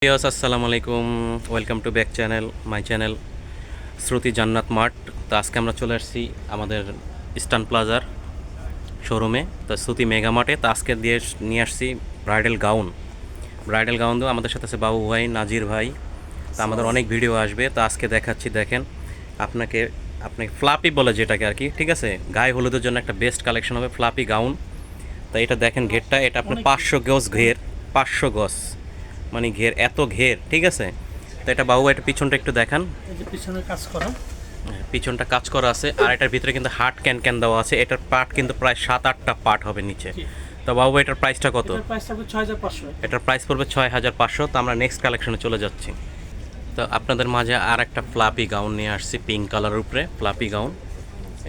আসসালামু আলাইকুম, welcome to back channel my channel Shruti Jannat mart. তো আজকে আমরা চলে আসছি আমাদের ইস্টার্ন প্লাজার শোরুমে, তো শ্রুতি মেগা মার্টে। তো আজকে নিয়ে আসছি ব্রাইডাল গাউন দিয়ে। আমাদের সাথে আছে বাবু ভাই, নাজির ভাই। তো আমাদের অনেক ভিডিও আসবে, তো আজকে দেখাচ্ছি। দেখেন, আপনাকে ফ্লাপি বলে যেটাকে আর কি, ঠিক আছে। গায়ে হলুদের জন্য একটা বেস্ট কালেকশন হবে ফ্লাপি গাউন। তো এটা দেখেন ঘেরটা, এটা আপনার 500 গজ ঘের, 500 গজ মানে ঘের, এত ঘের, ঠিক আছে। তো এটা বাবু, এটা পিছনটা একটু দেখান। পিছনে কাজ করা, পিছনটা কাজ করা আছে, আর এটার ভিতরে কিন্তু হার্ড ক্যান দেওয়া আছে। এটার পার্ট কিন্তু প্রায় 7-8টা পার্ট হবে নিচে। তো বাবু, এটার প্রাইসটা কত? এটার প্রাইস পড়বে 6500। তো আমরা নেক্সট কালেকশনে চলে যাচ্ছি। তো আপনাদের মাঝে আর একটা ফ্লাপি গাউন নিয়ে আসছি, পিঙ্ক কালারের উপরে ফ্লাপি গাউন।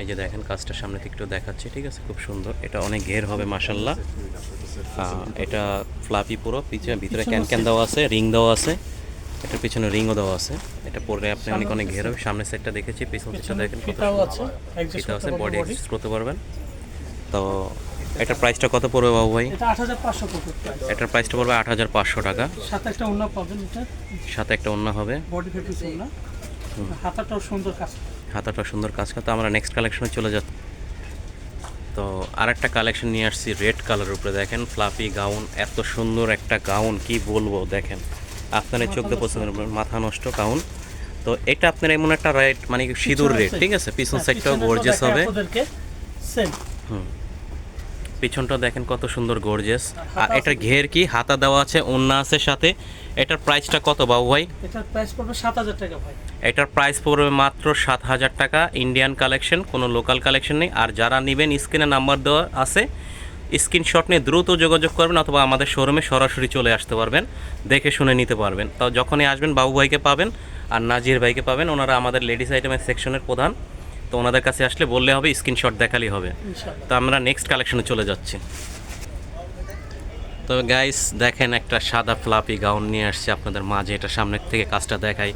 এই যে দেখেন, কাজটা সামনে থেকে একটু দেখাচ্ছি, ঠিক আছে। খুব সুন্দর, এটা অনেক ঘের হবে মাশাল্লাহ। এটা ফ্লাপি পুরো, ভিতরে ক্যান দেওয়া আছে, রিং দেওয়া আছে। এটার পিছনে রিংও দেওয়া আছে। এটা পরে আপনি অনেক ঘের হবে। সামনের সাইডটা দেখেছি, পিছন সাইডটা দেখেন ফিতাও আছে, বডি অ্যাডজাস্ট করতে পারবেন। তো এটার প্রাইসটা কত পড়বে বাবু ভাই? এটা 8500 পড়বে। এটার প্রাইসটা পড়বে 8500 টাকা। সাথে একটা ওন্না পাবেন, এটা সাথে একটা ওন্না হবে, বডি ফেব্রিক ওন্না। হাতাটাও সুন্দর কাজ, হাতাটা সুন্দর কাজ। তো আমরা নেক্সট কালেকশনে চলে যাচ্ছি। তো আরেকটা কালেকশন নিয়ে আসছি রেড কালারের উপরে। দেখেন ফ্লাফি গাউন, এত সুন্দর একটা গাউন, কি বলবো। দেখেন, আপনার চোখ দিয়ে পছন্দ, মাথা নষ্ট গাউন। তো এটা আপনার এমন একটা রেড, মানে সিঁদুর রেড, ঠিক আছে। পিছন সাইডটাও গর্জিয়াস হবে। হুম, পিছনটা দেখেন কত সুন্দর গর্জিয়াস। আর এটার ঘের কি হাতা দেওয়া আছে, ওন্না আছে সাথে। এটার প্রাইসটা কত বাবু ভাই? এটার প্রাইস পড়বে 7000 টাকা ভাই। এটার প্রাইস পড়বে মাত্র 7000 টাকা। ইন্ডিয়ান কালেকশন, কোনো লোকাল কালেকশন নেই। আর যারা নেবেন, স্ক্রিনে নাম্বার দেওয়া আছে, স্ক্রিনশট নিয়ে দ্রুত যোগাযোগ করবেন, অথবা আমাদের শোরুমে সরাসরি চলে আসতে পারবেন, দেখে শুনে নিতে পারবেন। তো যখনই আসবেন বাবু ভাইকে পাবেন আর নাজির ভাইকে পাবেন। ওনারা আমাদের লেডিস আইটেমের সেকশনের প্রধান। তো ওনাদের কাছে আসলে বললে হবে, স্ক্রিনশট দেখালেই হবে। তো আমরা নেক্সট কালেকশনে চলে যাচ্ছি। তো গাইস দেখেন, একটা সাদা ফ্লাপি গাউন নিয়ে আসছে আপনাদের মাঝে। এটা সামনের থেকে কাজটা দেখাই।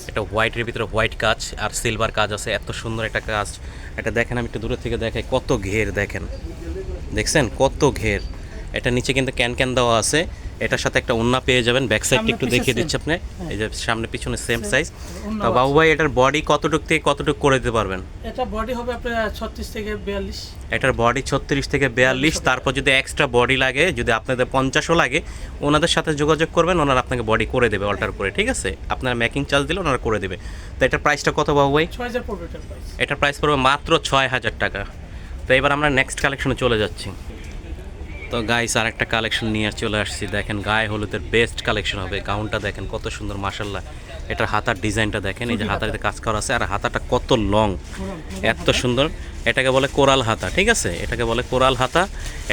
এটা হোয়াইটের ভিতরে হোয়াইট কাজ আর সিলভার কাজ আছে, এত সুন্দর একটা কাজ। এটা দেখেন, আমি একটু দূরে থেকে দেখাই, কত ঘের দেখেন, দেখছেন কত ঘের। এটা নিচে কিন্তু ক্যান দেওয়া আছে। এটার সাথে একটা ওন্না পেয়ে যাবেন। ব্যাক সাইডটা একটু দেখিয়ে দিচ্ছি আপনি। এই যে সামনে পিছনে সেম সাইজ। তো বাবু ভাই, এটার বডি কতটুক থেকে কতটুক করে দিতে পারবেন? এটা বডি হবে আপনার 36 থেকে 42। এটার বডি 36 থেকে 42। তারপর যদি এক্সট্রা বডি লাগে, যদি আপনাদের 50ও লাগে, ওনাদের সাথে যোগাযোগ করবেন, ওনারা আপনাকে বডি করে দেবে অল্টার করে, ঠিক আছে। আপনারা মেকিং চার্জ দিলে ওনারা করে দেবে। তো এটার প্রাইসটা কত বাবু ভাই? 6000 পড়বে এটার প্রাইস। এটার প্রাইস পড়বে মাত্র 6000 টাকা। তো এবার আমরা নেক্সট কালেকশনে চলে যাচ্ছি। তো গাইস, আর একটা কালেকশন নিয়ে চলে আসছি। দেখেন, গায়ে হলুদের বেস্ট কালেকশন হবে। গাউনটা দেখেন কত সুন্দর মাশাল্লাহ। এটার হাতার ডিজাইনটা দেখেন, এই যে হাতাতে কাজ করা আছে, আর হাতাটা কত লং, এত সুন্দর। এটাকে বলে কোরাল হাতা, ঠিক আছে। এটাকে বলে কোরাল হাতা।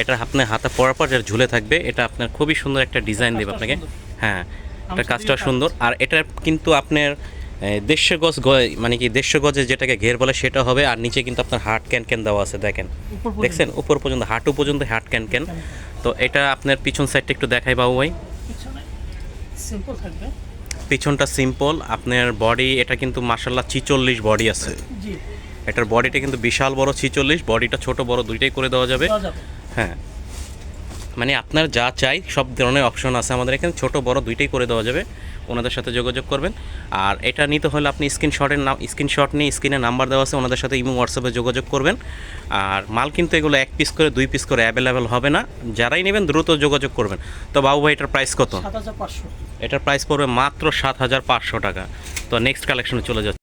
এটা আপনার হাতা পরার পর যেটা ঝুলে থাকবে, এটা আপনার খুবই সুন্দর একটা ডিজাইন দেবে আপনাকে। হ্যাঁ, এটা কাজটা সুন্দর। আর এটা কিন্তু আপনার 150 গজ, মানে কি 150 গজের যেটাকে ঘের বলে সেটা হবে। আর নিচে কিন্তু আপনার হার্ড ক্যান দেওয়া আছে, দেখেন, দেখছেন উপর পর্যন্ত, হাঁটু পর্যন্ত হার্ড ক্যান। তো এটা আপনার পিছন সাইডটা একটু দেখাই বাবু ভাই। সিম্পল থাকবে, পিছনটা সিম্পল। আপনার বডি, এটা কিন্তু মাশাল্লাহ 46 বডি আছে। জি, এটার বডিটা কিন্তু বিশাল বড় 46। বডিটা ছোট বড় দুইটাই করে দেওয়া যাবে। হ্যাঁ, মানে আপনার যা চাই সব ধরনের অপশন আছে আমাদের এখানে, ছোট বড় দুইটাই করে দেওয়া যাবে। ওনাদের সাথে যোগাযোগ করবেন। আর এটা নিতে হলে আপনি স্ক্রিনশট নিয়ে স্ক্রিনে নাম্বার দেওয়া আছে, ওনাদের সাথে ইমো হোয়াটসঅ্যাপে যোগাযোগ করবেন। আর মাল কিন্তু এগুলো 1 পিস করে 2 পিস করে অ্যাভেলেবেল হবে না। যারাই নেবেন দ্রুত যোগাযোগ করবেন। তো বাবু ভাই, এটার প্রাইস কত? 7500। এটার প্রাইস পড়বে মাত্র 7500 টাকা। তো নেক্সট কালেকশনে চলে যাচ্ছে।